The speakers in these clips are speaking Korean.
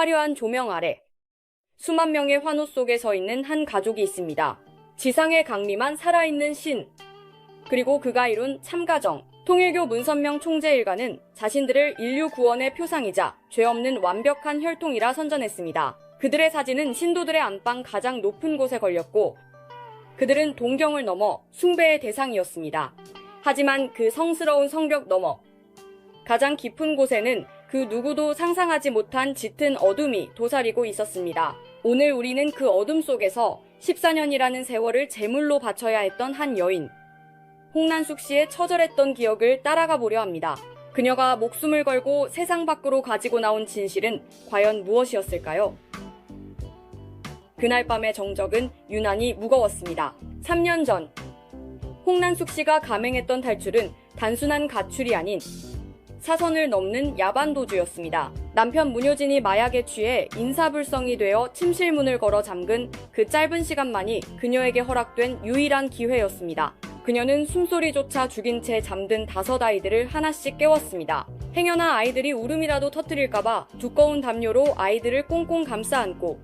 화려한 조명 아래 수만 명의 환호 속에 서 있는 한 가족이 있습니다. 지상에 강림한 살아있는 신, 그리고 그가 이룬 참가정. 통일교 문선명 총재 일가는 자신들을 인류 구원의 표상이자 죄 없는 완벽한 혈통이라 선전했습니다. 그들의 사진은 신도들의 안방 가장 높은 곳에 걸렸고 그들은 동경을 넘어 숭배의 대상이었습니다. 하지만 그 성스러운 성벽 너머 가장 깊은 곳에는 그 누구도 상상하지 못한 짙은 어둠이 도사리고 있었습니다. 오늘 우리는 그 어둠 속에서 14년이라는 세월을 제물로 바쳐야 했던 한 여인, 홍난숙 씨의 처절했던 기억을 따라가 보려 합니다. 그녀가 목숨을 걸고 세상 밖으로 가지고 나온 진실은 과연 무엇이었을까요? 그날 밤의 정적은 유난히 무거웠습니다. 3년 전 홍난숙 씨가 감행했던 탈출은 단순한 가출이 아닌 사선을 넘는 야반 도주였습니다. 남편 문효진이 마약에 취해 인사불성이 되어 침실문을 걸어 잠근 그 짧은 시간만이 그녀에게 허락된 유일한 기회였습니다. 그녀는 숨소리조차 죽인 채 잠든 5아이들을 하나씩 깨웠습니다. 행여나 아이들이 울음이라도 터뜨릴까봐 두꺼운 담요로 아이들을 꽁꽁 감싸 안고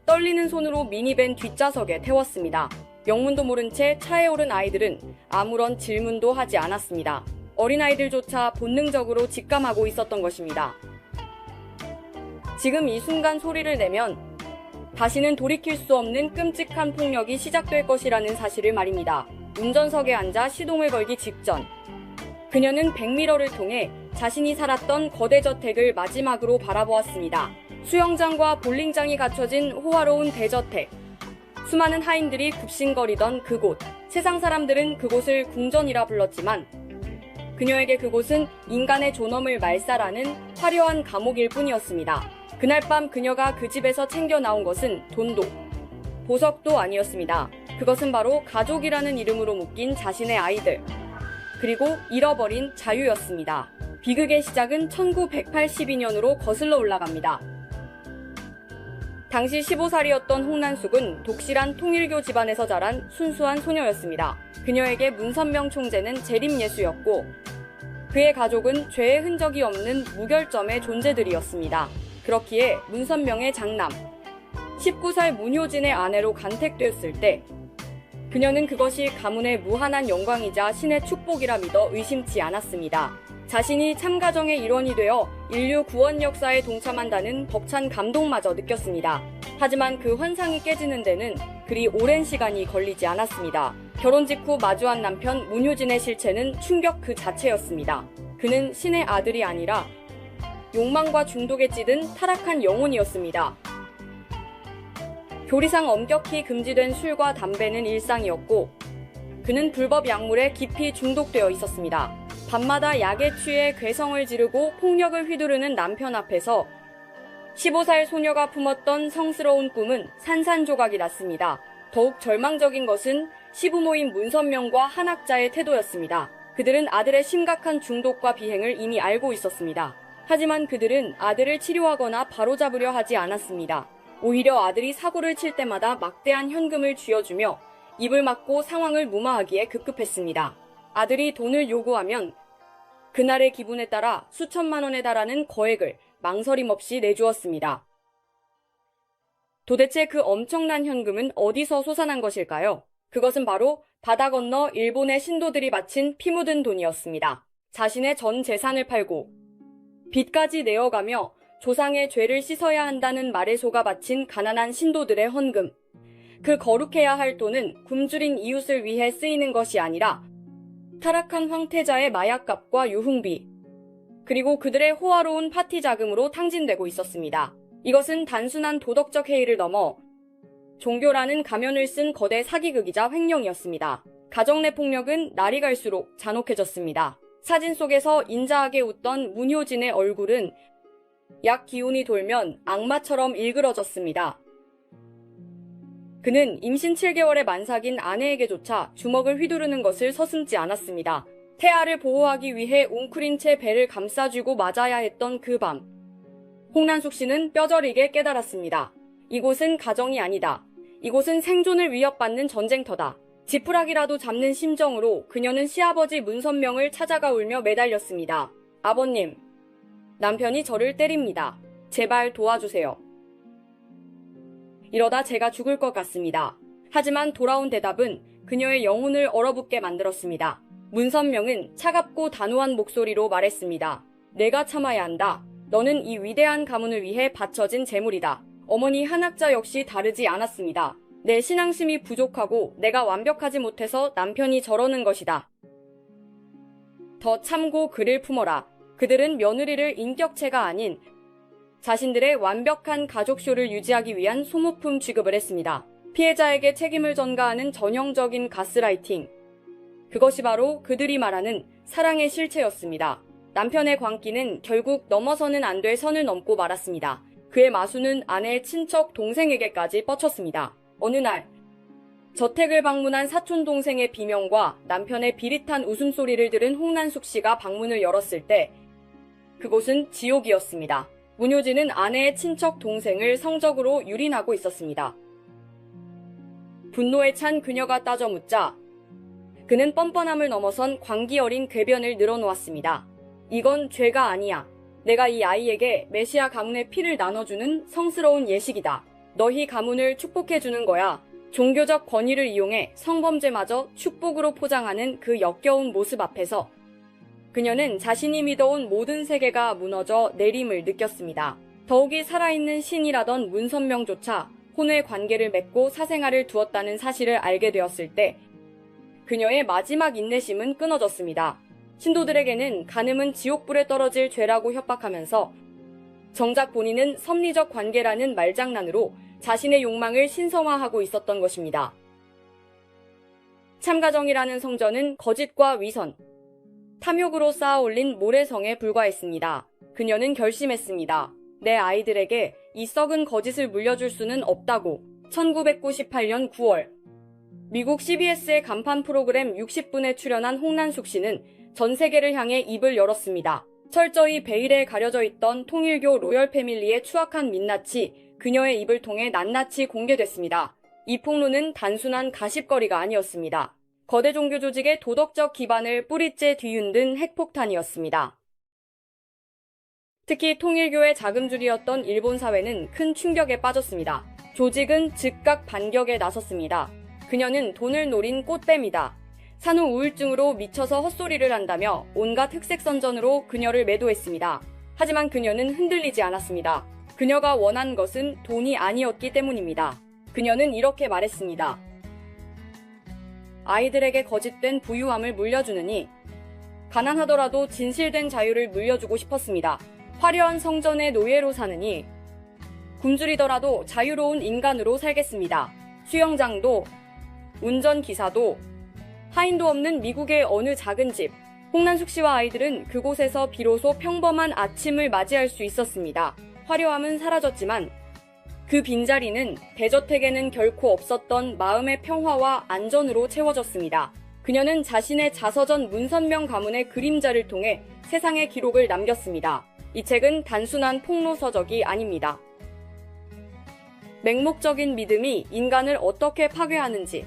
떨리는 손으로 미니밴 뒷좌석에 태웠습니다. 영문도 모른 채 차에 오른 아이들은 아무런 질문도 하지 않았습니다. 어린아이들조차 본능적으로 직감하고 있었던 것입니다. 지금 이 순간 소리를 내면 다시는 돌이킬 수 없는 끔찍한 폭력이 시작될 것이라는 사실을 말입니다. 운전석에 앉아 시동을 걸기 직전 그녀는 백미러를 통해 자신이 살았던 거대 저택을 마지막으로 바라보았습니다. 수영장과 볼링장이 갖춰진 호화로운 대저택. 수많은 하인들이 굽신거리던 그곳. 세상 사람들은 그곳을 궁전이라 불렀지만 그녀에게 그곳은 인간의 존엄을 말살하는 화려한 감옥일 뿐이었습니다. 그날 밤 그녀가 그 집에서 챙겨 나온 것은 돈도 보석도 아니었습니다. 그것은 바로 가족이라는 이름으로 묶인 자신의 아이들, 그리고 잃어버린 자유였습니다. 비극의 시작은 1982년으로 거슬러 올라갑니다. 당시 15살이었던 홍난숙은 독실한 통일교 집안에서 자란 순수한 소녀였습니다. 그녀에게 문선명 총재는 재림예수였고 그의 가족은 죄의 흔적이 없는 무결점의 존재들이었습니다. 그렇기에 문선명의 장남, 19살 문효진의 아내로 간택되었을 때 그녀는 그것이 가문의 무한한 영광이자 신의 축복이라 믿어 의심치 않았습니다. 자신이 참가정의 일원이 되어 인류 구원 역사에 동참한다는 벅찬 감동마저 느꼈습니다. 하지만 그 환상이 깨지는 데는 그리 오랜 시간이 걸리지 않았습니다. 결혼 직후 마주한 남편 문효진의 실체는 충격 그 자체였습니다. 그는 신의 아들이 아니라 욕망과 중독에 찌든 타락한 영혼이었습니다. 교리상 엄격히 금지된 술과 담배는 일상이었고 그는 불법 약물에 깊이 중독되어 있었습니다. 밤마다 약에 취해 괴성을 지르고 폭력을 휘두르는 남편 앞에서 15살 소녀가 품었던 성스러운 꿈은 산산조각이 났습니다. 더욱 절망적인 것은 시부모인 문선명과 한 학자의 태도였습니다. 그들은 아들의 심각한 중독과 비행을 이미 알고 있었습니다. 하지만 그들은 아들을 치료하거나 바로잡으려 하지 않았습니다. 오히려 아들이 사고를 칠 때마다 막대한 현금을 쥐어주며 입을 막고 상황을 무마하기에 급급했습니다. 아들이 돈을 요구하면 그날의 기분에 따라 수천만 원에 달하는 거액을 망설임 없이 내주었습니다. 도대체 그 엄청난 현금은 어디서 솟아난 것일까요? 그것은 바로 바다 건너 일본의 신도들이 바친 피 묻은 돈이었습니다. 자신의 전 재산을 팔고 빚까지 내어가며 조상의 죄를 씻어야 한다는 말에 속아 바친 가난한 신도들의 헌금. 그 거룩해야 할 돈은 굶주린 이웃을 위해 쓰이는 것이 아니라 타락한 황태자의 마약값과 유흥비, 그리고 그들의 호화로운 파티 자금으로 탕진되고 있었습니다. 이것은 단순한 도덕적 해이를 넘어 종교라는 가면을 쓴 거대 사기극이자 횡령이었습니다. 가정 내 폭력은 날이 갈수록 잔혹해졌습니다. 사진 속에서 인자하게 웃던 문효진의 얼굴은 약 기운이 돌면 악마처럼 일그러졌습니다. 그는 임신 7개월의 만삭인 아내에게조차 주먹을 휘두르는 것을 서슴지 않았습니다. 태아를 보호하기 위해 웅크린 채 배를 감싸쥐고 맞아야 했던 그 밤, 홍난숙 씨는 뼈저리게 깨달았습니다. 이곳은 가정이 아니다. 이곳은 생존을 위협받는 전쟁터다. 지푸라기라도 잡는 심정으로 그녀는 시아버지 문선명을 찾아가 울며 매달렸습니다. 아버님, 남편이 저를 때립니다. 제발 도와주세요. 이러다 제가 죽을 것 같습니다. 하지만 돌아온 대답은 그녀의 영혼을 얼어붙게 만들었습니다. 문선명은 차갑고 단호한 목소리로 말했습니다. 내가 참아야 한다. 너는 이 위대한 가문을 위해 바쳐진 재물이다. 어머니 한학자 역시 다르지 않았습니다. 내 신앙심이 부족하고 내가 완벽하지 못해서 남편이 저러는 것이다. 더 참고 그를 품어라. 그들은 며느리를 인격체가 아닌 자신들의 완벽한 가족쇼를 유지하기 위한 소모품 취급을 했습니다. 피해자에게 책임을 전가하는 전형적인 가스라이팅. 그것이 바로 그들이 말하는 사랑의 실체였습니다. 남편의 광기는 결국 넘어서는 안 될 선을 넘고 말았습니다. 그의 마수는 아내의 친척 동생에게까지 뻗쳤습니다. 어느 날 저택을 방문한 사촌 동생의 비명과 남편의 비릿한 웃음소리를 들은 홍난숙 씨가 방문을 열었을 때 그곳은 지옥이었습니다. 문효진은 아내의 친척 동생을 성적으로 유린하고 있었습니다. 분노에 찬 그녀가 따져 묻자 그는 뻔뻔함을 넘어선 광기 어린 궤변을 늘어놓았습니다. 이건 죄가 아니야. 내가 이 아이에게 메시아 가문의 피를 나눠주는 성스러운 예식이다. 너희 가문을 축복해주는 거야. 종교적 권위를 이용해 성범죄마저 축복으로 포장하는 그 역겨운 모습 앞에서 그녀는 자신이 믿어온 모든 세계가 무너져 내림을 느꼈습니다. 더욱이 살아있는 신이라던 문선명조차 혼의 관계를 맺고 사생활을 두었다는 사실을 알게 되었을 때 그녀의 마지막 인내심은 끊어졌습니다. 신도들에게는 간음은 지옥불에 떨어질 죄라고 협박하면서 정작 본인은 섭리적 관계라는 말장난으로 자신의 욕망을 신성화하고 있었던 것입니다. 참가정이라는 성전은 거짓과 위선, 탐욕으로 쌓아올린 모래성에 불과했습니다. 그녀는 결심했습니다. 내 아이들에게 이 썩은 거짓을 물려줄 수는 없다고. 1998년 9월 미국 CBS의 간판 프로그램 60분에 출연한 홍난숙 씨는 전 세계를 향해 입을 열었습니다. 철저히 베일에 가려져 있던 통일교 로열 패밀리의 추악한 민낯이 그녀의 입을 통해 낱낱이 공개됐습니다. 이 폭로는 단순한 가십거리가 아니었습니다. 거대 종교 조직의 도덕적 기반을 뿌리째 뒤흔든 핵폭탄이었습니다. 특히 통일교의 자금줄이었던 일본 사회는 큰 충격에 빠졌습니다. 조직은 즉각 반격에 나섰습니다. 그녀는 돈을 노린 꽃뱀이다. 산후 우울증으로 미쳐서 헛소리를 한다며 온갖 흑색 선전으로 그녀를 매도했습니다. 하지만 그녀는 흔들리지 않았습니다. 그녀가 원한 것은 돈이 아니었기 때문입니다. 그녀는 이렇게 말했습니다. 아이들에게 거짓된 부유함을 물려주느니 가난하더라도 진실된 자유를 물려주고 싶었습니다. 화려한 성전의 노예로 사느니 굶주리더라도 자유로운 인간으로 살겠습니다. 수영장도 운전기사도 하인도 없는 미국의 어느 작은 집. 홍난숙 씨와 아이들은 그곳에서 비로소 평범한 아침을 맞이할 수 있었습니다. 화려함은 사라졌지만 그 빈자리는 대저택에는 결코 없었던 마음의 평화와 안전으로 채워졌습니다. 그녀는 자신의 자서전 문선명 가문의 그림자를 통해 세상의 기록을 남겼습니다. 이 책은 단순한 폭로서적이 아닙니다. 맹목적인 믿음이 인간을 어떻게 파괴하는지,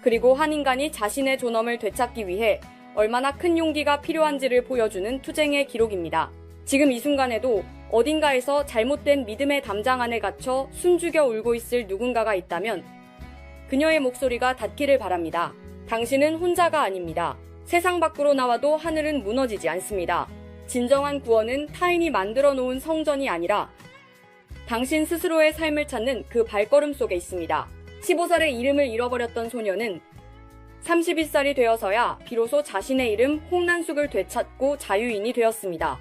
그리고 한 인간이 자신의 존엄을 되찾기 위해 얼마나 큰 용기가 필요한지를 보여주는 투쟁의 기록입니다. 지금 이 순간에도 어딘가에서 잘못된 믿음의 담장 안에 갇혀 숨죽여 울고 있을 누군가가 있다면 그녀의 목소리가 닿기를 바랍니다. 당신은 혼자가 아닙니다. 세상 밖으로 나와도 하늘은 무너지지 않습니다. 진정한 구원은 타인이 만들어 놓은 성전이 아니라 당신 스스로의 삶을 찾는 그 발걸음 속에 있습니다. 15살의 이름을 잃어버렸던 소녀는 31살이 되어서야 비로소 자신의 이름 홍난숙을 되찾고 자유인이 되었습니다.